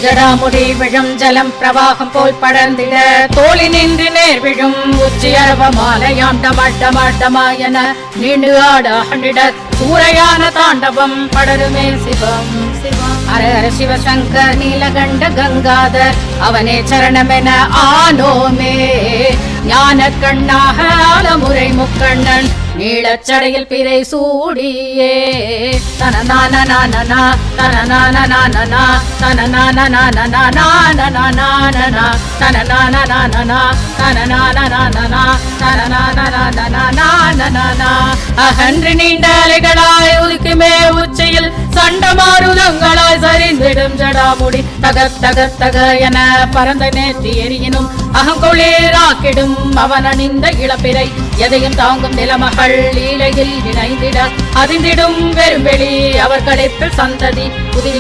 ஜடாமுடி விழும் ஜலம் பிரவாகம் போல் படர்ந்திட தோழி நின்று நேர் விழும் உச்சியரவ மாலையாம் டமட்டமாயன நீண்டு ஆட அண்டிட சூறையான தாண்டவம் படருமே சிவம் ஹர ஹர சிவசங்கர் நீலகண்ட கங்காதர் அவனே சரணமென ஆனோமே ஞான கண்ணாக ஆலமுறை முக்கண்ணன் நீளச்சடையில் பிறை சூடியே தனநானநானனா தனநானநானனா தனநானநானனா தனநானநானனா தனநானநானனா தனநானநானனா அகன்று நீண்ட அலைகளாய் உதிக்குமே உச்சியில் சண்டமாருதங்களாய் சரிந்திடும் ஜடாமுடி தக என பறந்த நேர்த்தி எரியினும் அகங்குளிராக்கிடும் அவன் அணிந்த இளப்பிறை எதையும் தாங்கும் நிலமகள் லீலையில் இணைந்திட அதிர்ந்திடும் வெறும் வெளி அவர் கடைப்பில் சந்ததி புதிய